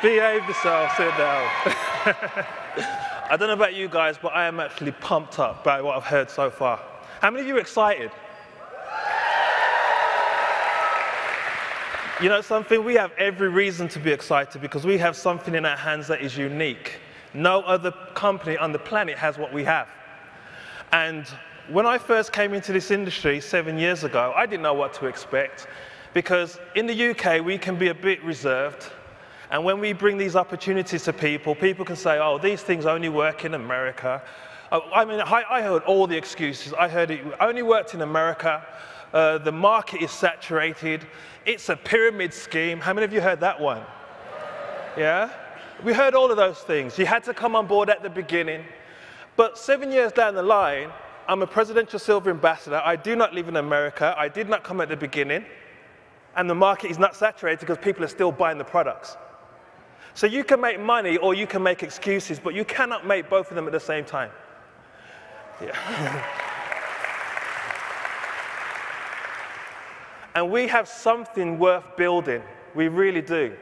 Behave yourself, sit down. I don't know about you guys, but I am actually pumped up by what I've heard so far. How many of you are excited? You know something? We have every reason to be excited because we have something in our hands that is unique. No other company on the planet has what we have. And when I first came into this industry 7 years ago, I didn't know what to expect because in the UK, we can be a bit reserved. And when we bring these opportunities to people, people can say, oh, these things only work in America. I mean, I heard all the excuses. I heard it only worked in America. The market is saturated. It's a pyramid scheme. How many of you heard that one? Yeah? We heard all of those things. You had to come on board at the beginning. But 7 years down the line, I'm a Presidential Silver Ambassador. I do not live in America. I did not come at the beginning. And the market is not saturated because people are still buying the products. So you can make money or you can make excuses, but you cannot make both of them at the same time. Yeah. And we have something worth building. We really do.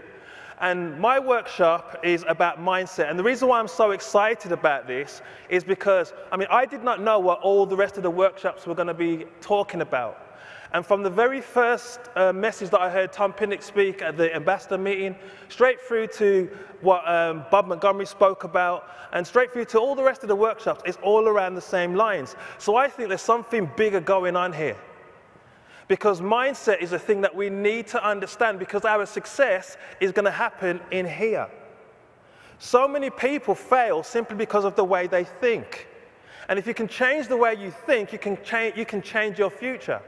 And my workshop is about mindset. And the reason why I'm so excited about this is because, I mean, I did not know what all the rest of the workshops were going to be talking about. And from the very first message that I heard Tom Pinnock speak at the ambassador meeting, straight through to what Bob Montgomery spoke about, and straight through to all the rest of the workshops, it's all around the same lines. So I think there's something bigger going on here. Because mindset is a thing that we need to understand because our success is going to happen in here. So many people fail simply because of the way they think. And if you can change the way you think, you can change your future.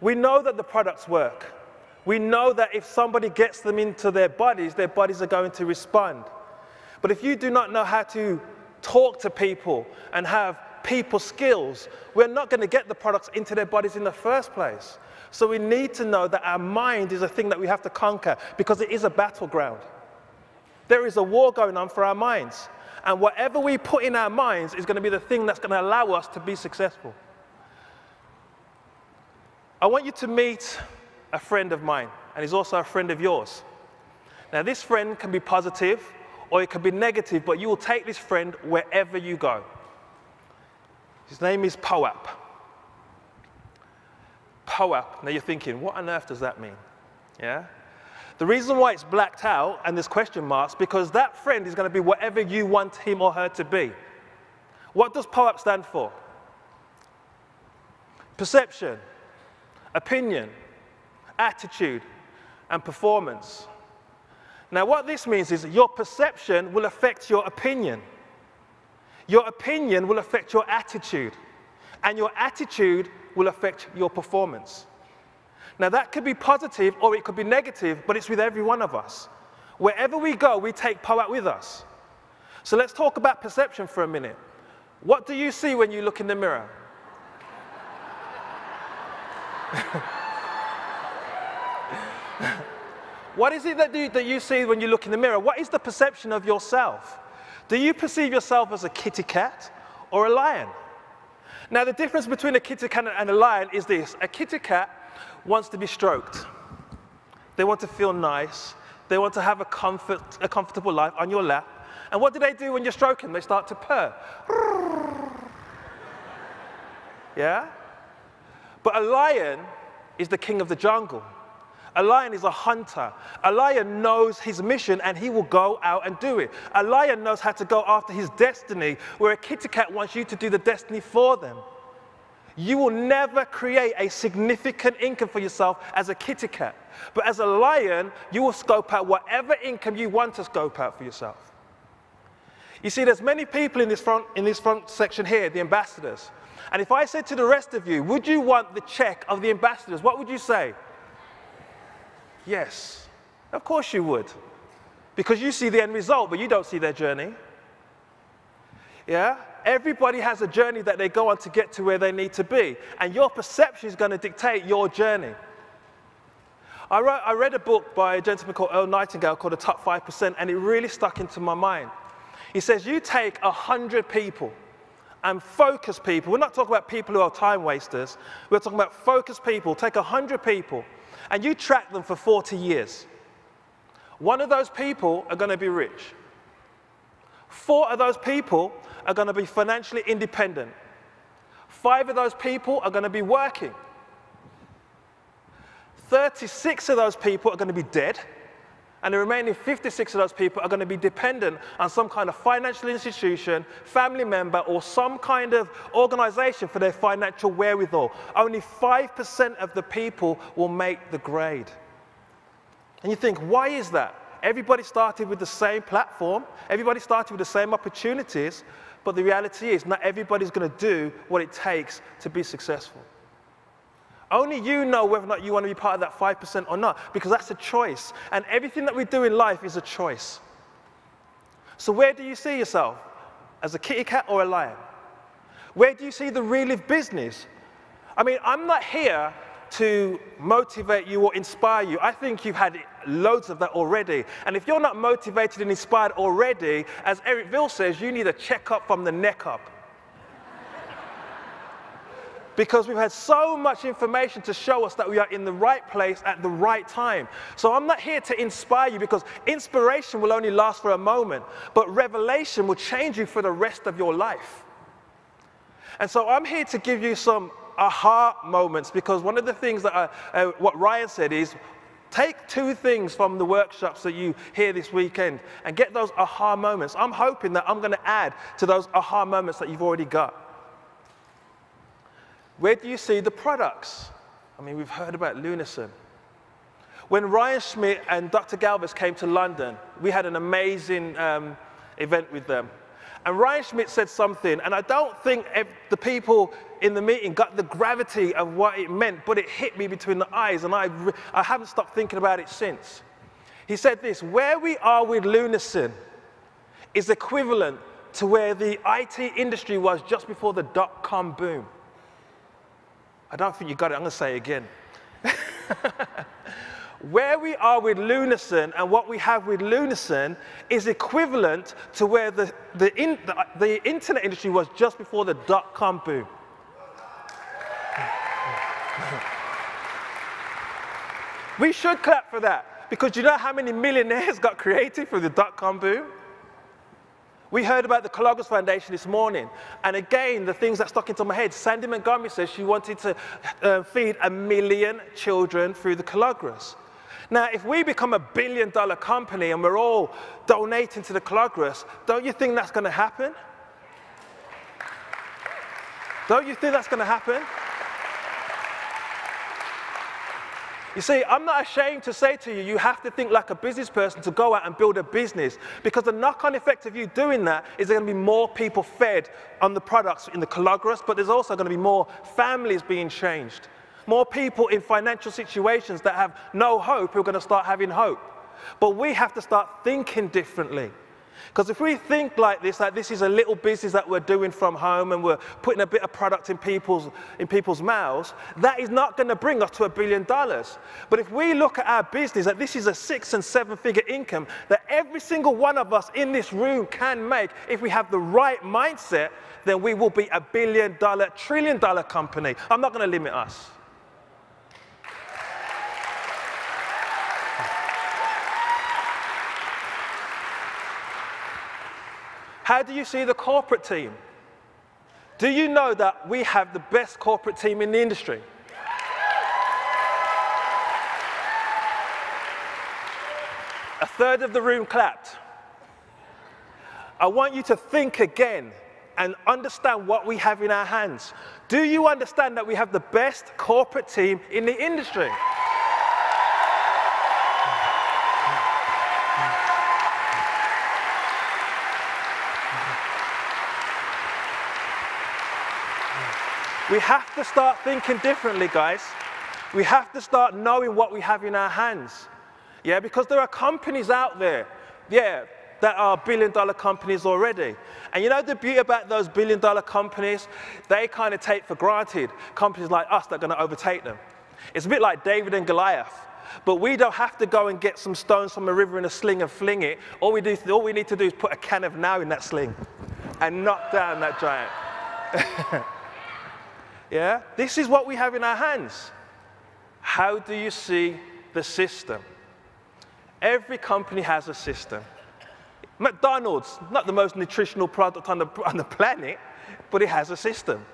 We know that the products work. We know that if somebody gets them into their bodies are going to respond. But if you do not know how to talk to people and have people skills, we're not going to get the products into their bodies in the first place. So we need to know that our mind is a thing that we have to conquer because it is a battleground. There is a war going on for our minds. And whatever we put in our minds is going to be the thing that's going to allow us to be successful. I want you to meet a friend of mine, and he's also a friend of yours. Now, this friend can be positive, or it can be negative, but you will take this friend wherever you go. His name is POAP. POAP. Now, you're thinking, what on earth does that mean? Yeah? The reason why it's blacked out, and there's question marks, because that friend is going to be whatever you want him or her to be. What does POAP stand for? Perception, opinion, attitude, and performance. Now, what this means is your perception will affect your opinion. Your opinion will affect your attitude. And your attitude will affect your performance. Now, that could be positive or it could be negative, but it's with every one of us. Wherever we go, we take POAP with us. So let's talk about perception for a minute. What do you see when you look in the mirror? What is it that you see when you look in the mirror? What is the perception of yourself? Do you perceive yourself as a kitty cat or a lion? Now, the difference between a kitty cat and a lion is this. A kitty cat wants to be stroked. They want to feel nice. They want to have a comfortable life on your lap. And what do they do when you're stroking? They start to purr. Yeah? But a lion is the king of the jungle. A lion is a hunter. A lion knows his mission and he will go out and do it. A lion knows how to go after his destiny, where a kitty cat wants you to do the destiny for them. You will never create a significant income for yourself as a kitty cat. But as a lion, you will scope out whatever income you want to scope out for yourself. You see, there's many people in this front section here, the ambassadors. And if I said to the rest of you, would you want the check of the ambassadors, what would you say? Yes, of course you would. Because you see the end result, but you don't see their journey. Yeah? Everybody has a journey that they go on to get to where they need to be. And your perception is going to dictate your journey. I read a book by a gentleman called Earl Nightingale called The Top 5%, and it really stuck into my mind. He says, you take 100 people and focus people. We're not talking about people who are time wasters. We're talking about focused people. Take 100 people, and you track them for 40 years. 1 of those people are going to be rich. 4 of those people are going to be financially independent. 5 of those people are going to be working. 36 of those people are going to be dead. And the remaining 56 of those people are going to be dependent on some kind of financial institution, family member, or some kind of organization for their financial wherewithal. Only 5% of the people will make the grade. And you think, why is that? Everybody started with the same platform. Everybody started with the same opportunities. But the reality is, not everybody's going to do what it takes to be successful. Only you know whether or not you want to be part of that 5% or not, because that's a choice. And everything that we do in life is a choice. So where do you see yourself? As a kitty cat or a lion? Where do you see the Reliv business? I mean, I'm not here to motivate you or inspire you. I think you've had loads of that already. And if you're not motivated and inspired already, as Eric Ville says, you need a checkup from the neck up. Because we've had so much information to show us that we are in the right place at the right time. So I'm not here to inspire you, because inspiration will only last for a moment, but revelation will change you for the rest of your life. And so I'm here to give you some aha moments, because one of the things that what Ryan said is, take 2 things from the workshops that you hear this weekend and get those aha moments. I'm hoping that I'm going to add to those aha moments that you've already got. Where do you see the products? I mean, we've heard about Lunison. When Ryan Schmidt and Dr. Galvez came to London, we had an amazing event with them. And Ryan Schmidt said something, and I don't think the people in the meeting got the gravity of what it meant, but it hit me between the eyes, and I haven't stopped thinking about it since. He said this: where we are with Lunison is equivalent to where the IT industry was just before the dot-com boom. I don't think you got it. I'm going to say it again. Where we are with Lunison and what we have with Lunison is equivalent to where the internet industry was just before the dot-com boom. We should clap for that, because you know how many millionaires got created through the dot-com boom? We heard about the Cologos Foundation this morning, and again, the things that stuck into my head, Sandy Montgomery says she wanted to feed 1 million children through the Cologos. Now, if we become $1 billion company and we're all donating to the Cologos, don't you think that's going to happen? Don't you think that's going to happen? You see, I'm not ashamed to say to you, you have to think like a business person to go out and build a business, because the knock-on effect of you doing that is there going to be more people fed on the products in the Cologos, but there's also going to be more families being changed. More people in financial situations that have no hope who are going to start having hope. But we have to start thinking differently. Because if we think like this is a little business that we're doing from home and we're putting a bit of product in people's mouths, that is not going to bring us to $1 billion. But if we look at our business, that this is a 6- and 7-figure income that every single one of us in this room can make, if we have the right mindset, then we will be $1 billion, trillion-dollar company. I'm not going to limit us. How do you see the corporate team? Do you know that we have the best corporate team in the industry? A third of the room clapped. I want you to think again and understand what we have in our hands. Do you understand that we have the best corporate team in the industry? We have to start thinking differently, guys. We have to start knowing what we have in our hands. Yeah, because there are companies out there, yeah, that are billion-dollar companies already. And you know the beauty about those billion-dollar companies? They kind of take for granted companies like us that are going to overtake them. It's a bit like David and Goliath. But we don't have to go and get some stones from a river in a sling and fling it. All we need to do is put a can of now in that sling and knock down that giant. Yeah? This is what we have in our hands. How do you see the system? Every company has a system. McDonald's, not the most nutritional product on the planet, but it has a system.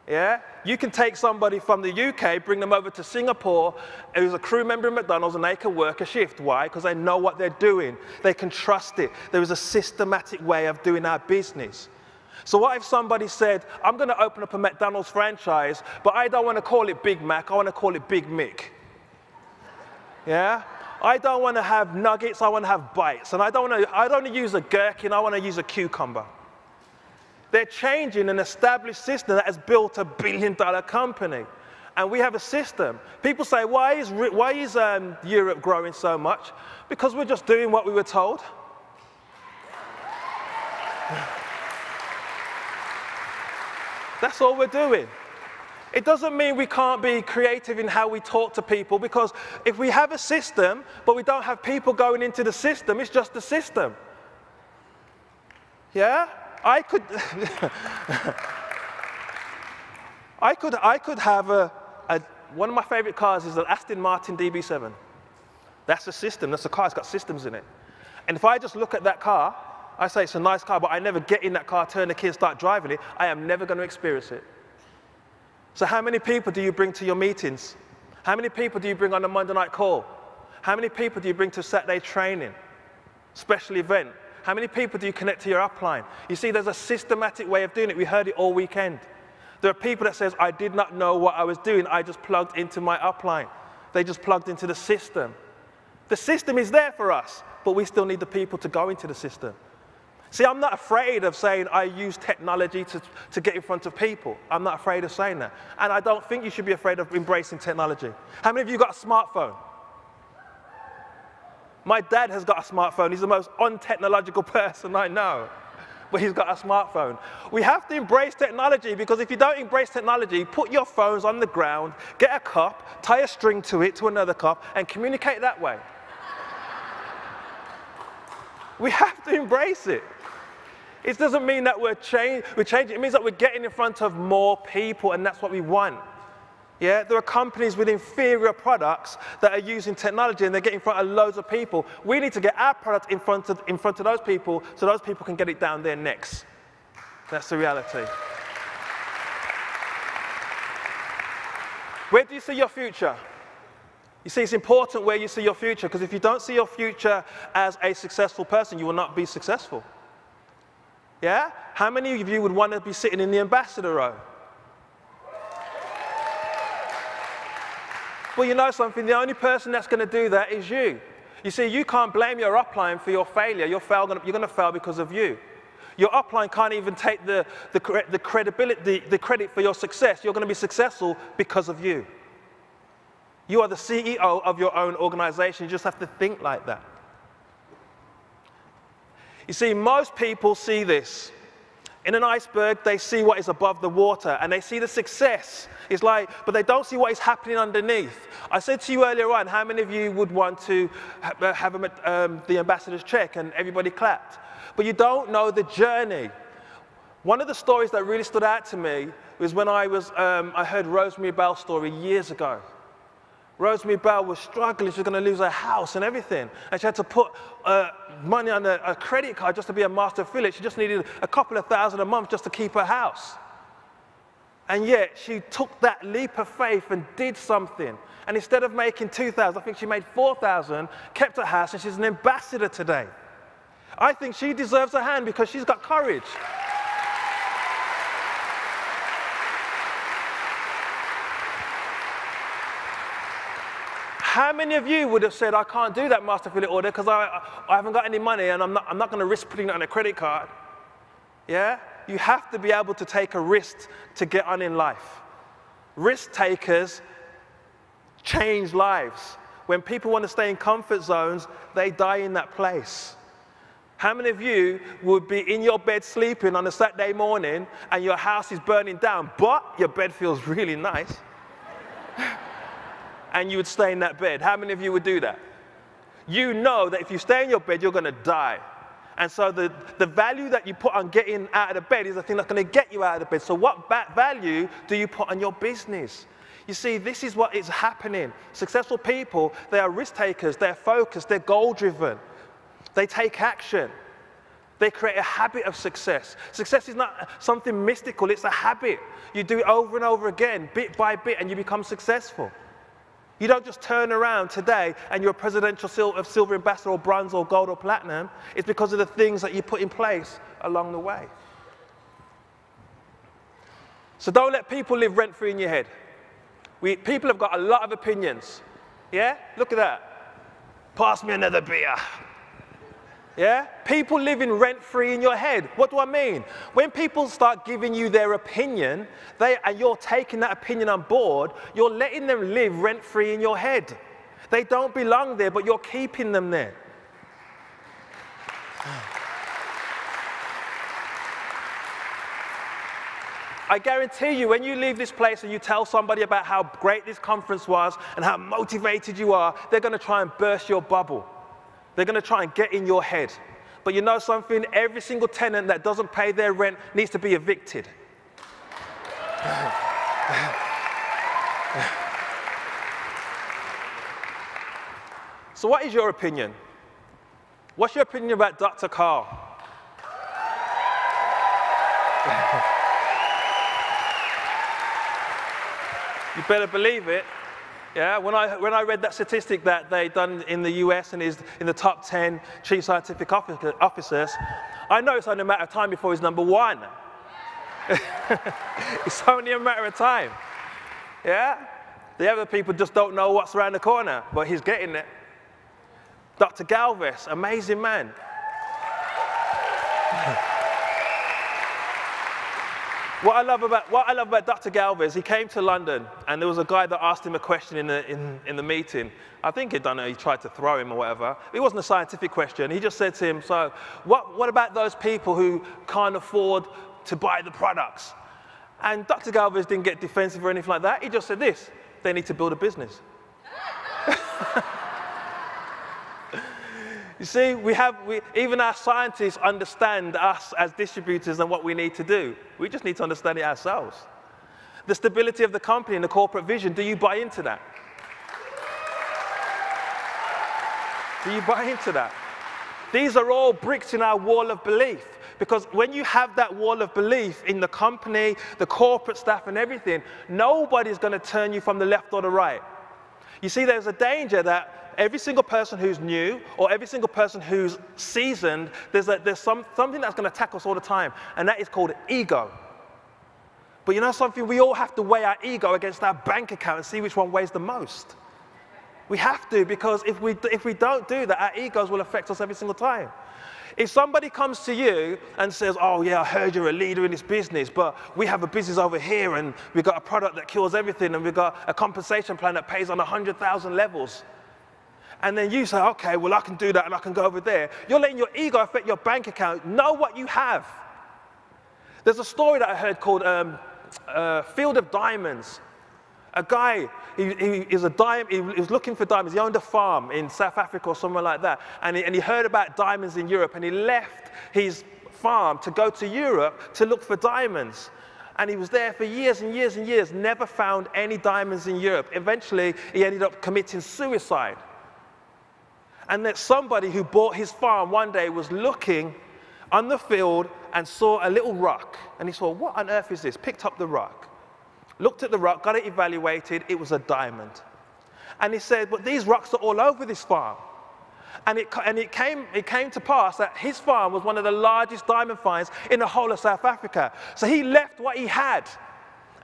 Yeah? You can take somebody from the UK, bring them over to Singapore, who's a crew member of McDonald's, and they can work a shift. Why? Because they know what they're doing. They can trust it. There is a systematic way of doing our business. So what if somebody said, I'm going to open up a McDonald's franchise, but I don't want to call it Big Mac, I want to call it Big Mick. Yeah? I don't want to have nuggets, I want to have bites. And I don't want to use a gherkin, I want to use a cucumber. They're changing an established system that has built $1 billion company. And we have a system. People say, why is Europe growing so much? Because we're just doing what we were told. That's all we're doing. It doesn't mean we can't be creative in how we talk to people, because if we have a system, but we don't have people going into the system, it's just the system. Yeah? I could have one of my favorite cars is an Aston Martin DB7. That's a system, that's a car, it's got systems in it. And if I just look at that car, I say it's a nice car, but I never get in that car, turn the key and start driving it, I am never going to experience it. So how many people do you bring to your meetings? How many people do you bring on a Monday night call? How many people do you bring to Saturday training, special event? How many people do you connect to your upline? You see, there's a systematic way of doing it. We heard it all weekend. There are people that says, I did not know what I was doing. I just plugged into my upline. They just plugged into the system. The system is there for us, but we still need the people to go into the system. See, I'm not afraid of saying I use technology to get in front of people. I'm not afraid of saying that. And I don't think you should be afraid of embracing technology. How many of you got a smartphone? My dad has got a smartphone. He's the most untechnological person I know, but he's got a smartphone. We have to embrace technology, because if you don't embrace technology, put your phones on the ground, get a cup, tie a string to it, to another cup, and communicate that way. We have to embrace it. It doesn't mean that we're changing. It means that we're getting in front of more people, and that's what we want. Yeah? There are companies with inferior products that are using technology, and they're getting in front of loads of people. We need to get our product in front of those people, so those people can get it down their necks. That's the reality. Where do you see your future? You see, it's important where you see your future, because if you don't see your future as a successful person, you will not be successful. Yeah? How many of you would want to be sitting in the ambassador row? Well, you know something, the only person that's going to do that is you. You see, you can't blame your upline for your failure. You're going to fail because of you. Your upline can't even take the credit for your success. You're going to be successful because of you. You are the CEO of your own organization. You just have to think like that. You see, most people see this. In an iceberg, they see what is above the water, and they see the success. It's like, but they don't see what is happening underneath. I said to you earlier on, how many of you would want to have the ambassador's check, and everybody clapped? But you don't know the journey. One of the stories that really stood out to me was when I heard Rosemary Bell's story years ago. Rosemary Bell was struggling. She was going to lose her house and everything. And she had to put money on a credit card just to be a master affiliate. She just needed a couple of $1,000 a month just to keep her house. And yet, she took that leap of faith and did something. And instead of making $2,000, I think she made $4,000, kept her house, and she's an ambassador today. I think she deserves a hand because she's got courage. How many of you would have said, I can't do that master affiliate order because I haven't got any money and I'm not going to risk putting it on a credit card? Yeah? You have to be able to take a risk to get on in life. Risk takers change lives. When people want to stay in comfort zones, they die in that place. How many of you would be in your bed sleeping on a Saturday morning and your house is burning down, but your bed feels really nice? And you would stay in that bed? How many of you would do that? You know that if you stay in your bed, you're going to die. And so the value that you put on getting out of the bed is the thing that's going to get you out of the bed. So what value do you put on your business? You see, this is what is happening. Successful people, they are risk takers, they're focused, they're goal-driven. They take action. They create a habit of success. Success is not something mystical, it's a habit. You do it over and over again, bit by bit, and you become successful. You don't just turn around today and you're a presidential silver ambassador or bronze or gold or platinum. It's because of the things that you put in place along the way. So don't let people live rent-free in your head. People have got a lot of opinions. Yeah? Look at that. Pass me another beer. Yeah? People living rent-free in your head. What do I mean? When people start giving you their opinion, and you're taking that opinion on board, you're letting them live rent-free in your head. They don't belong there, but you're keeping them there. I guarantee you, when you leave this place and you tell somebody about how great this conference was and how motivated you are, they're going to try and burst your bubble. They're going to try and get in your head. But you know something? Every single tenant that doesn't pay their rent needs to be evicted. So what is your opinion? What's your opinion about Dr. Carl? You better believe it. Yeah, when I read that statistic that they done in the US and is in the top 10 chief scientific officers, I know it's only a matter of time before he's #1. It's only a matter of time. Yeah? The other people just don't know what's around the corner, but he's getting it. Dr. Galvez, amazing man. What I love about Dr. Galvez, he came to London, and there was a guy that asked him a question in the meeting. I think he tried to throw him or whatever. It wasn't a scientific question. He just said to him, so what about those people who can't afford to buy the products? And Dr. Galvez didn't get defensive or anything like that. He just said this: they need to build a business. You see, even our scientists understand us as distributors and what we need to do. We just need to understand it ourselves. The stability of the company and the corporate vision, do you buy into that? Do you buy into that? These are all bricks in our wall of belief. Because when you have that wall of belief in the company, the corporate staff and everything, nobody's going to turn you from the left or the right. You see, there's a danger that every single person who's new or every single person who's seasoned, there's something that's going to attack us all the time, and that is called ego. But you know something? We all have to weigh our ego against our bank account and see which one weighs the most. We have to, because if we don't do that, our egos will affect us every single time. If somebody comes to you and says, oh yeah, I heard you're a leader in this business, but we have a business over here and we've got a product that cures everything and we've got a compensation plan that pays on 100,000 levels. And then you say, okay, well I can do that and I can go over there. You're letting your ego affect your bank account. Know what you have. There's a story that I heard called Field of Diamonds. A guy, he was looking for diamonds. He owned a farm in South Africa or somewhere like that. And he heard about diamonds in Europe, and he left his farm to go to Europe to look for diamonds. And he was there for years and years and years, never found any diamonds in Europe. Eventually, he ended up committing suicide. And that somebody who bought his farm one day was looking on the field and saw a little rock. And he saw, what on earth is this? Picked up the rock. Looked at the rock, got it evaluated, it was a diamond. And he said, but these rocks are all over this farm. And it came to pass that his farm was one of the largest diamond finds in the whole of South Africa. So he left what he had,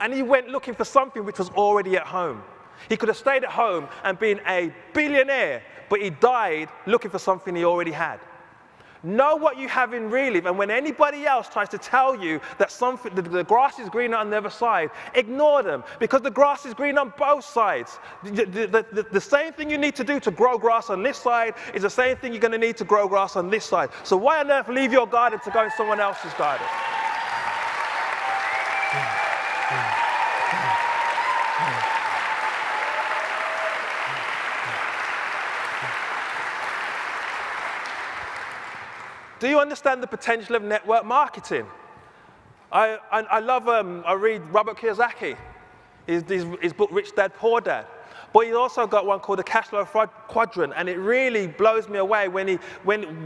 and he went looking for something which was already at home. He could have stayed at home and been a billionaire, but he died looking for something he already had. Know what you have in Reliv, and when anybody else tries to tell you that the grass is greener on the other side, ignore them, because the grass is green on both sides. The same thing you need to do to grow grass on this side is the same thing you're going to need to grow grass on this side. So why on earth leave your garden to go in someone else's garden? Do you understand the potential of network marketing? I read Robert Kiyosaki. his book, Rich Dad, Poor Dad. But he's also got one called the cash flow quadrant, and it really blows me away when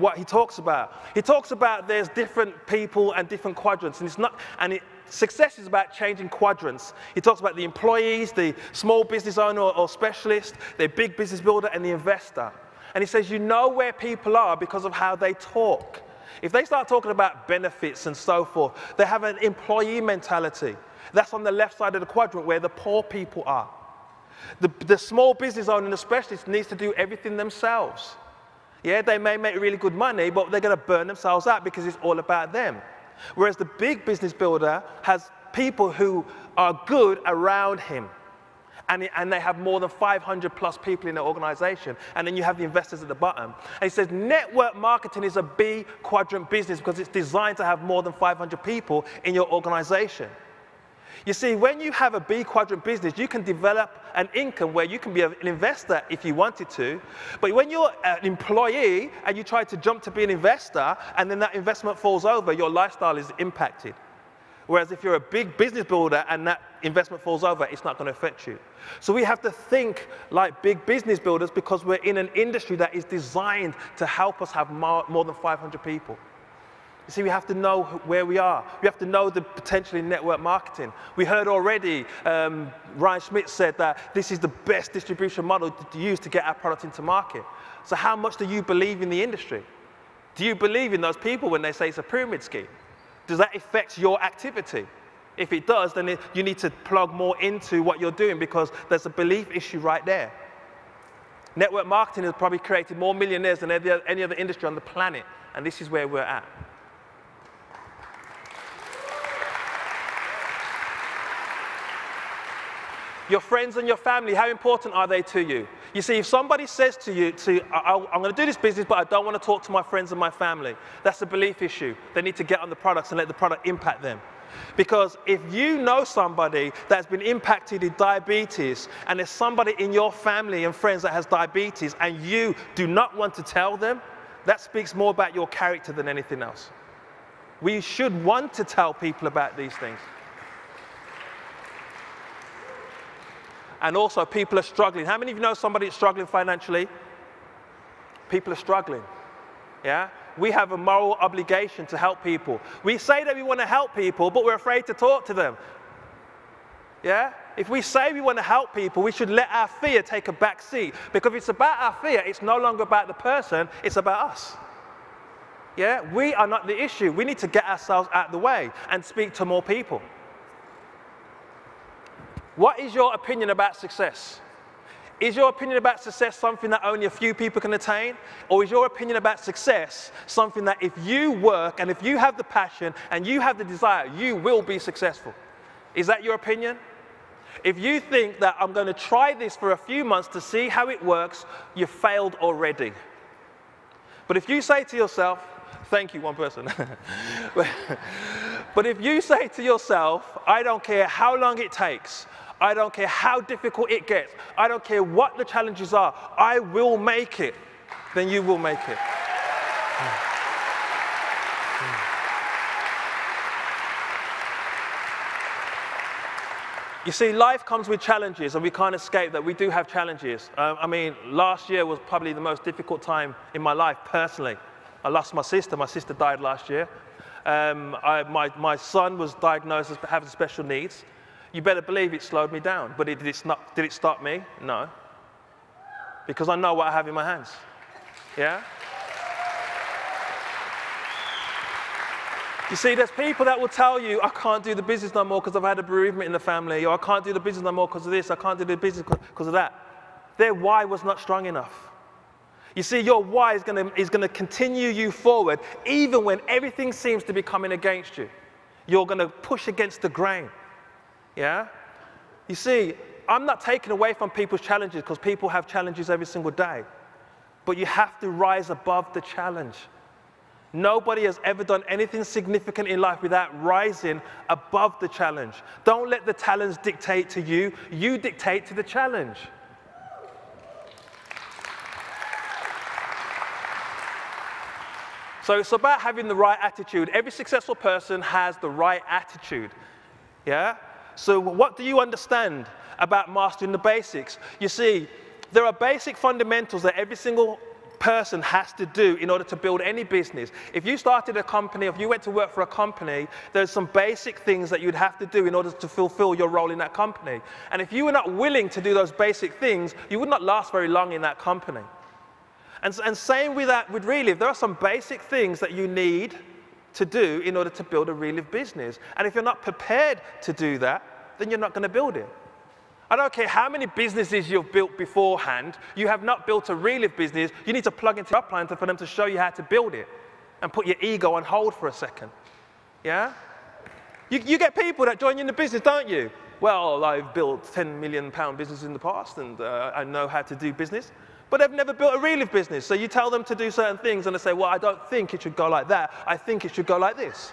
what he talks about. He talks about there's different people and different quadrants, and success is about changing quadrants. He talks about the employees, the small business owner or specialist, the big business builder, and the investor. And he says you know where people are because of how they talk. If they start talking about benefits and so forth, they have an employee mentality. That's on the left side of the quadrant where the poor people are. The small business owner and the specialist needs to do everything themselves. Yeah, they may make really good money, but they're going to burn themselves out because it's all about them. Whereas the big business builder has people who are good around him. And they have more than 500 plus people in their organization. And then you have the investors at the bottom. And he says network marketing is a B quadrant business because it's designed to have more than 500 people in your organization. You see, when you have a B quadrant business, you can develop an income where you can be an investor if you wanted to. But when you're an employee and you try to jump to be an investor and then that investment falls over, your lifestyle is impacted. Whereas if you're a big business builder and that investment falls over, it's not going to affect you. So we have to think like big business builders because we're in an industry that is designed to help us have more than 500 people. You see, we have to know where we are. We have to know the potential in network marketing. We heard already, Ryan Schmidt said that this is the best distribution model to use to get our product into market. So how much do you believe in the industry? Do you believe in those people when they say it's a pyramid scheme? Does that affect your activity? If it does, then you need to plug more into what you're doing because there's a belief issue right there. Network marketing has probably created more millionaires than any other industry on the planet, and this is where we're at. Your friends and your family, how important are they to you? You see, if somebody says to you, I'm going to do this business, but I don't want to talk to my friends and my family, that's a belief issue. They need to get on the products and let the product impact them. Because if you know somebody that's been impacted with diabetes, and there's somebody in your family and friends that has diabetes, and you do not want to tell them, that speaks more about your character than anything else. We should want to tell people about these things. And also, people are struggling. How many of you know somebody that's struggling financially? People are struggling. Yeah? We have a moral obligation to help people. We say that we want to help people, but we're afraid to talk to them. Yeah? If we say we want to help people, we should let our fear take a back seat. Because if it's about our fear, it's no longer about the person, it's about us. Yeah? We are not the issue. We need to get ourselves out of the way and speak to more people. What is your opinion about success? Is your opinion about success something that only a few people can attain? Or is your opinion about success something that if you work and if you have the passion and you have the desire, you will be successful? Is that your opinion? If you think that I'm going to try this for a few months to see how it works, you've failed already. But if you say to yourself, thank you, one person. But if you say to yourself, I don't care how long it takes, I don't care how difficult it gets, I don't care what the challenges are, I will make it, then you will make it. You see, life comes with challenges, and we can't escape that. We do have challenges. I mean, last year was probably the most difficult time in my life, personally. I lost my sister. My sister died last year. My son was diagnosed as having special needs. You better believe it slowed me down. But did it stop me? No. Because I know what I have in my hands. Yeah? You see, there's people that will tell you, I can't do the business no more because I've had a bereavement in the family, or I can't do the business no more because of this, I can't do the business because of that. Their why was not strong enough. You see, your why is going to continue you forward even when everything seems to be coming against you. You're going to push against the grain. Yeah? You see, I'm not taking away from people's challenges because people have challenges every single day. But you have to rise above the challenge. Nobody has ever done anything significant in life without rising above the challenge. Don't let the challenge dictate to you. You dictate to the challenge. So it's about having the right attitude. Every successful person has the right attitude. Yeah? So what do you understand about mastering the basics? You see, there are basic fundamentals that every single person has to do in order to build any business. If you started a company, if you went to work for a company, there's some basic things that you'd have to do in order to fulfill your role in that company. And if you were not willing to do those basic things, you would not last very long in that company. And same with that with Reliv. There are some basic things that you need to do in order to build a Reliv business. And if you're not prepared to do that, then you're not going to build it. I don't care how many businesses you've built beforehand, you have not built a Reliv business, you need to plug into your upline for them to show you how to build it and put your ego on hold for a second. Yeah? You get people that join you in the business, don't you? Well, I've built £10 million businesses in the past and I know how to do business. But they've never built a Reliv business. So you tell them to do certain things and they say, well, I don't think it should go like that. I think it should go like this.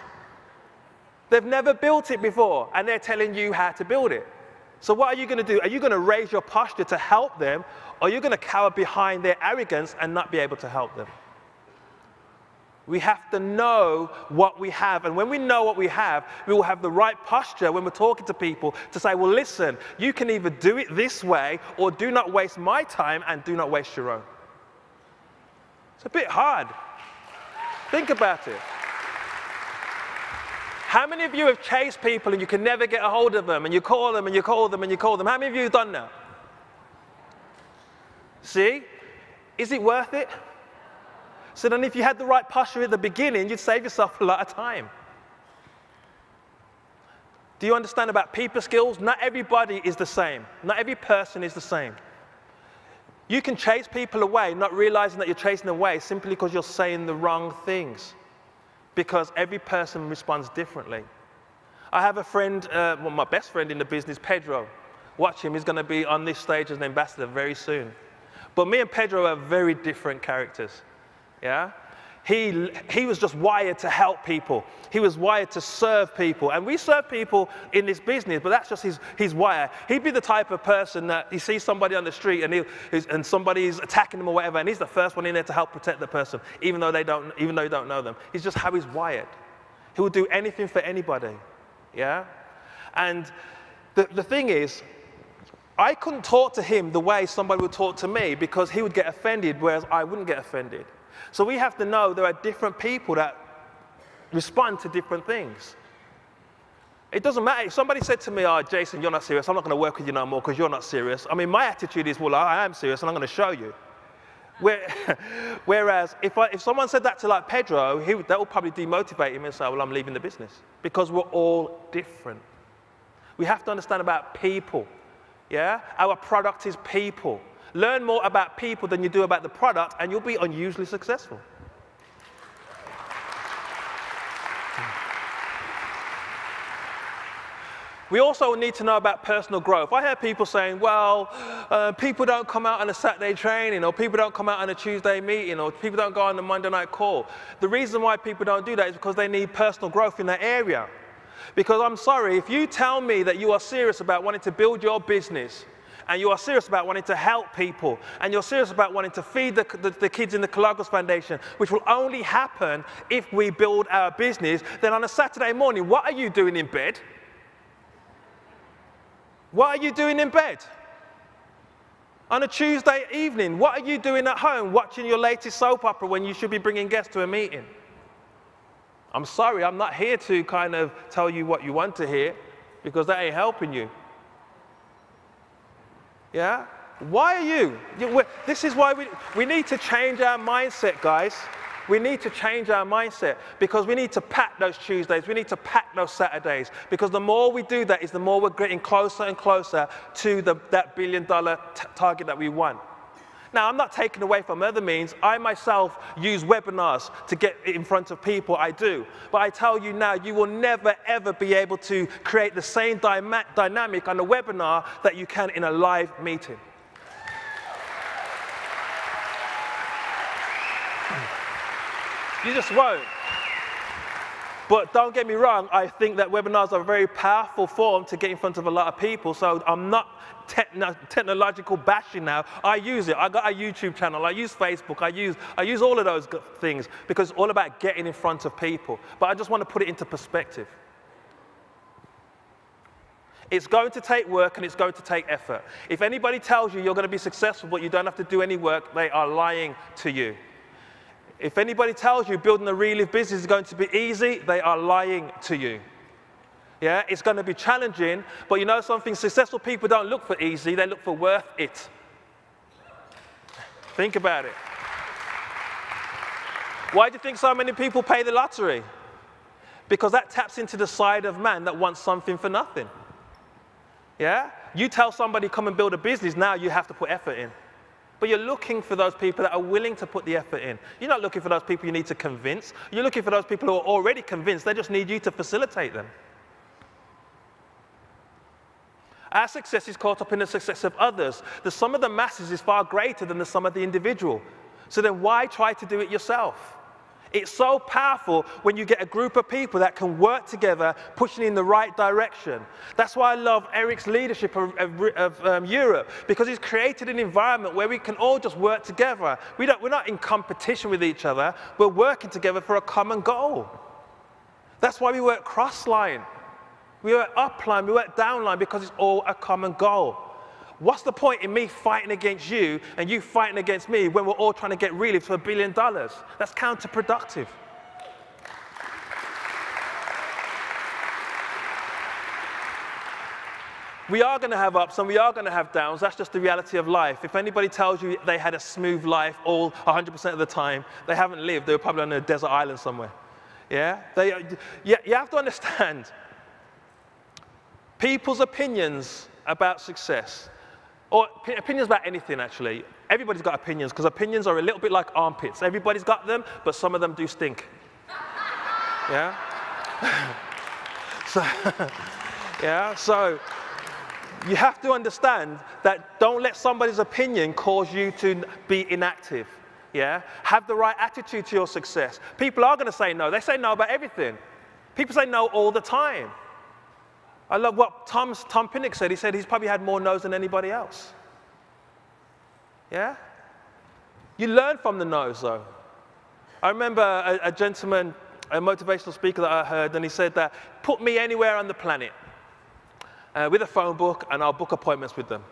They've never built it before and they're telling you how to build it. So what are you going to do? Are you going to raise your posture to help them, or are you going to cower behind their arrogance and not be able to help them? We have to know what we have, and when we know what we have, we will have the right posture when we're talking to people to say, well, listen, you can either do it this way, or do not waste my time and do not waste your own. It's a bit hard. Think about it. How many of you have chased people and you can never get a hold of them, and you call them and you call them and you call them? How many of you have done that? See? Is it worth it? So then if you had the right posture at the beginning, you'd save yourself a lot of time. Do you understand about people skills? Not everybody is the same. Not every person is the same. You can chase people away, not realizing that you're chasing them away simply because you're saying the wrong things. Because every person responds differently. I have a friend, well, my best friend in the business, Pedro. Watch him, he's going to be on this stage as an ambassador very soon. But me and Pedro are very different characters. Yeah? He was just wired to help people. He was wired to serve people. And we serve people in this business, but that's just his wire. He'd be the type of person that he sees somebody on the street and somebody's attacking him or whatever, and he's the first one in there to help protect the person, even though you don't know them. It's just how he's wired. He will do anything for anybody. Yeah? And the thing is, I couldn't talk to him the way somebody would talk to me because he would get offended, whereas I wouldn't get offended. So we have to know there are different people that respond to different things. It doesn't matter. If somebody said to me, oh, Jason, you're not serious, I'm not going to work with you no more because you're not serious. I mean, my attitude is, well, I am serious and I'm going to show you. Whereas if someone said that to like Pedro, that would probably demotivate him and say, well, I'm leaving the business. Because we're all different. We have to understand about people. Yeah? Our product is people. Learn more about people than you do about the product, and you'll be unusually successful. We also need to know about personal growth. I hear people saying, well, people don't come out on a Saturday training, or people don't come out on a Tuesday meeting, or people don't go on a Monday night call. The reason why people don't do that is because they need personal growth in that area. Because I'm sorry, if you tell me that you are serious about wanting to build your business, and you are serious about wanting to help people, and you're serious about wanting to feed the kids in the Calagos Foundation, which will only happen if we build our business, then on a Saturday morning, what are you doing in bed? What are you doing in bed? On a Tuesday evening, what are you doing at home watching your latest soap opera when you should be bringing guests to a meeting? I'm sorry, I'm not here to kind of tell you what you want to hear, because that ain't helping you. Yeah? Why are you? This is why we need to change our mindset, guys. We need to change our mindset because we need to pack those Tuesdays. We need to pack those Saturdays because the more we do that is the more we're getting closer and closer to that billion-dollar target that we want. Now, I'm not taking away from other means. I myself use webinars to get in front of people. I do. But I tell you now, you will never, ever be able to create the same dynamic on a webinar that you can in a live meeting. You just won't. But don't get me wrong, I think that webinars are a very powerful form to get in front of a lot of people, so I'm not technological bashing now. I use it. I got a YouTube channel. I use Facebook. I use all of those things because it's all about getting in front of people. But I just want to put it into perspective. It's going to take work and it's going to take effort. If anybody tells you you're going to be successful but you don't have to do any work, they are lying to you. If anybody tells you building a Reliv business is going to be easy, they are lying to you. Yeah, it's going to be challenging, but you know something? Successful people don't look for easy, they look for worth it. Think about it. Why do you think so many people pay the lottery? Because that taps into the side of man that wants something for nothing. Yeah? You tell somebody, come and build a business, now you have to put effort in. But you're looking for those people that are willing to put the effort in. You're not looking for those people you need to convince. You're looking for those people who are already convinced. They just need you to facilitate them. Our success is caught up in the success of others. The sum of the masses is far greater than the sum of the individual. So then why try to do it yourself? It's so powerful when you get a group of people that can work together, pushing in the right direction. That's why I love Eric's leadership of Europe, because he's created an environment where we can all just work together. We're not in competition with each other. We're working together for a common goal. That's why we work cross-line. We work up-line, we work down-line, because it's all a common goal. What's the point in me fighting against you and you fighting against me when we're all trying to get Reliv to $1 billion? That's counterproductive. We are going to have ups and we are going to have downs. That's just the reality of life. If anybody tells you they had a smooth life all 100% of the time, they haven't lived. They were probably on a desert island somewhere. Yeah? You have to understand, people's opinions about success, or opinions about anything, actually. Everybody's got opinions, because opinions are a little bit like armpits. Everybody's got them, but some of them do stink. Yeah? So you have to understand that don't let somebody's opinion cause you to be inactive. Yeah? Have the right attitude to your success. People are going to say no. They say no about everything. People say no all the time. I love what Tom Pinnock said. He said he's probably had more no's than anybody else. Yeah? You learn from the no's, though. I remember a gentleman, a motivational speaker that I heard, and he said that, put me anywhere on the planet with a phone book, and I'll book appointments with them.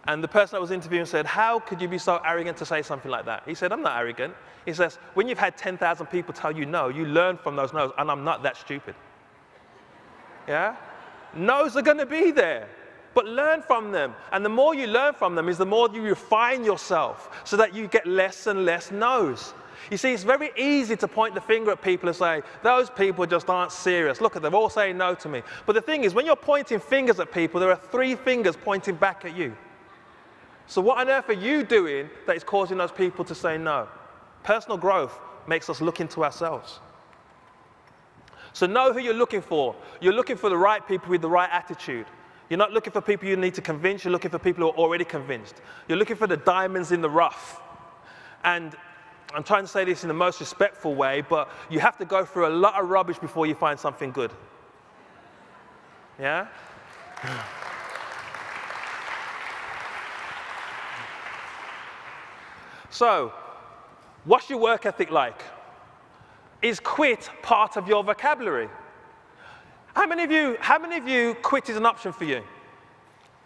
And the person that was interviewing said, how could you be so arrogant to say something like that? He said, I'm not arrogant. He says, when you've had 10,000 people tell you no, you learn from those no's, and I'm not that stupid. Yeah? No's are going to be there, but learn from them. And the more you learn from them is the more you refine yourself so that you get less and less no's. You see, it's very easy to point the finger at people and say, those people just aren't serious. Look at them, all saying no to me. But the thing is, when you're pointing fingers at people, there are 3 fingers pointing back at you. So what on earth are you doing that is causing those people to say no? Personal growth makes us look into ourselves. So know who you're looking for. You're looking for the right people with the right attitude. You're not looking for people you need to convince. You're looking for people who are already convinced. You're looking for the diamonds in the rough. And I'm trying to say this in the most respectful way, but you have to go through a lot of rubbish before you find something good. Yeah? So, what's your work ethic like? Is quit part of your vocabulary? How many of you quit is an option for you?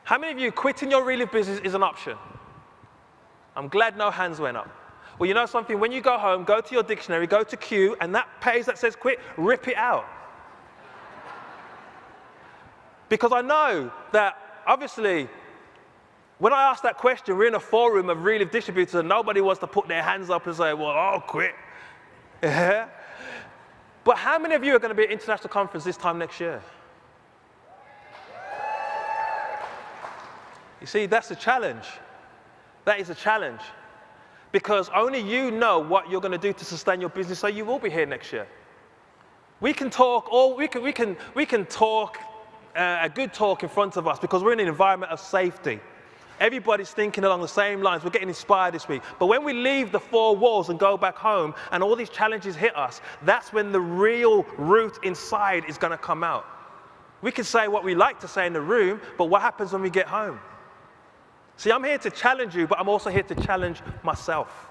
How many of you quitting your Reliv business is an option? I'm glad no hands went up. Well, you know something? When you go home, go to your dictionary, go to Q, and that page that says quit, rip it out. Because I know that, obviously, when I ask that question, we're in a forum of Reliv distributors, and nobody wants to put their hands up and say, well, I'll quit. Yeah? But how many of you are going to be at international conference this time next year? You see, that's a challenge. That is a challenge. Because only you know what you're going to do to sustain your business, so you will be here next year. We can talk, we can talk a good talk in front of us because we're in an environment of safety. Everybody's thinking along the same lines. We're getting inspired this week. But when we leave the 4 walls and go back home and all these challenges hit us, that's when the real root inside is going to come out. We can say what we like to say in the room, but what happens when we get home? See, I'm here to challenge you, but I'm also here to challenge myself.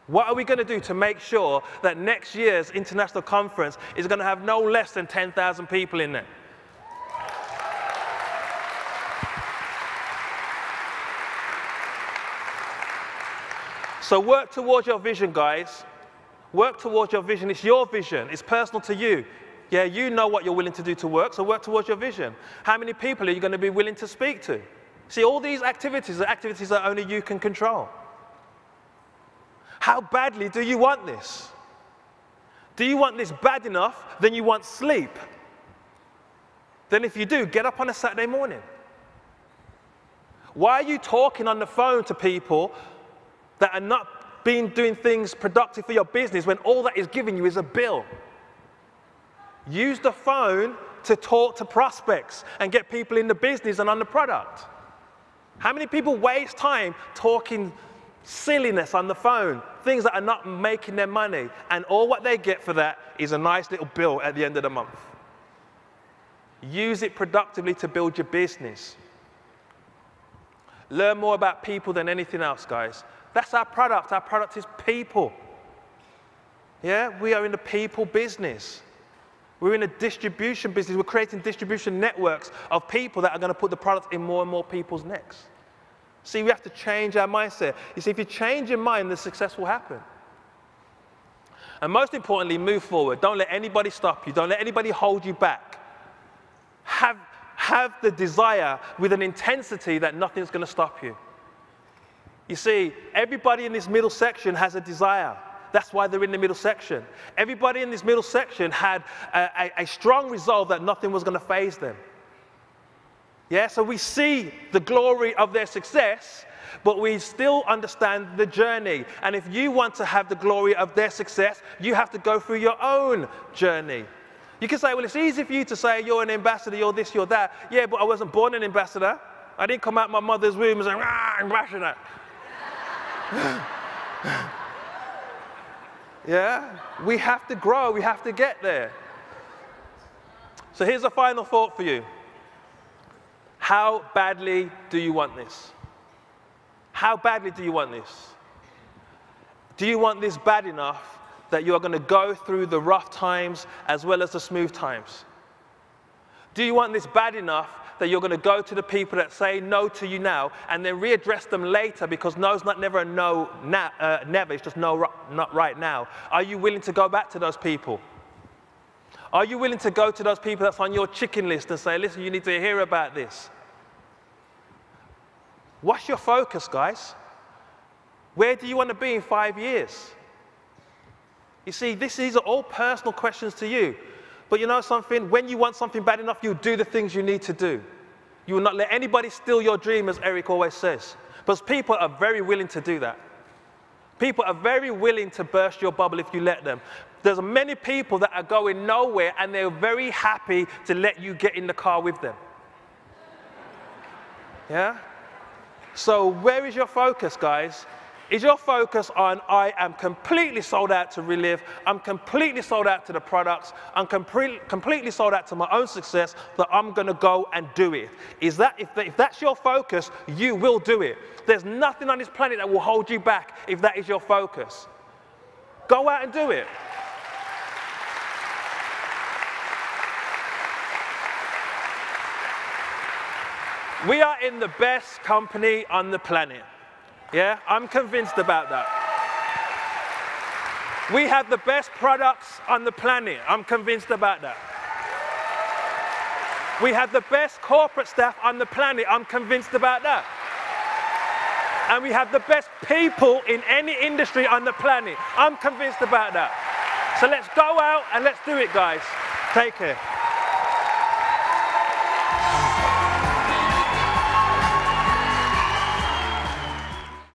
What are we going to do to make sure that next year's international conference is going to have no less than 10,000 people in there? So work towards your vision, guys. Work towards your vision. It's your vision. It's personal to you. Yeah, you know what you're willing to do to work, so work towards your vision. How many people are you going to be willing to speak to? See, all these activities are activities that only you can control. How badly do you want this? Do you want this bad enough? Then you want sleep. Then if you do, get up on a Saturday morning. Why are you talking on the phone to people that are not doing things productive for your business when all that is giving you is a bill? Use the phone to talk to prospects and get people in the business and on the product. How many people waste time talking silliness on the phone, things that are not making them money, and all what they get for that is a nice little bill at the end of the month? Use it productively to build your business. Learn more about people than anything else, guys. That's our product. Our product is people. Yeah, we are in the people business. We're in a distribution business. We're creating distribution networks of people that are going to put the product in more and more people's necks. See, we have to change our mindset. You see, if you change your mind, the success will happen. And most importantly, move forward. Don't let anybody stop you. Don't let anybody hold you back. Have the desire with an intensity that nothing's going to stop you. You see, everybody in this middle section has a desire. That's why they're in the middle section. Everybody in this middle section had a strong resolve that nothing was going to faze them. Yeah, so we see the glory of their success, but we still understand the journey. And if you want to have the glory of their success, you have to go through your own journey. You can say, well, it's easy for you to say you're an ambassador, you're this, you're that. Yeah, but I wasn't born an ambassador. I didn't come out my mother's womb and say, "Rah, ambassador." Yeah, we have to grow, we have to get there. So here's a final thought for you. How badly do you want this? How badly do you want this? Do you want this bad enough that you are going to go through the rough times as well as the smooth times? Do you want this bad enough that you're going to go to the people that say no to you now and then readdress them later because no's not never a no, never, it's just no, not right now? Are you willing to go back to those people? Are you willing to go to those people that's on your chicken list and say, listen, you need to hear about this? What's your focus, guys? Where do you want to be in 5 years? You see, these are all personal questions to you. But you know something? When you want something bad enough, you'll do the things you need to do. You will not let anybody steal your dream, as Eric always says. But people are very willing to do that. People are very willing to burst your bubble if you let them. There's many people that are going nowhere, and they're very happy to let you get in the car with them. Yeah? So where is your focus, guys? Is your focus on, I am completely sold out to Reliv, I'm completely sold out to the products, I'm completely sold out to my own success, that I'm going to go and do it? Is that, if that's your focus, you will do it. There's nothing on this planet that will hold you back if that is your focus. Go out and do it. We are in the best company on the planet. Yeah, I'm convinced about that. We have the best products on the planet. I'm convinced about that. We have the best corporate staff on the planet. I'm convinced about that. And we have the best people in any industry on the planet. I'm convinced about that. So let's go out and let's do it, guys. Take care.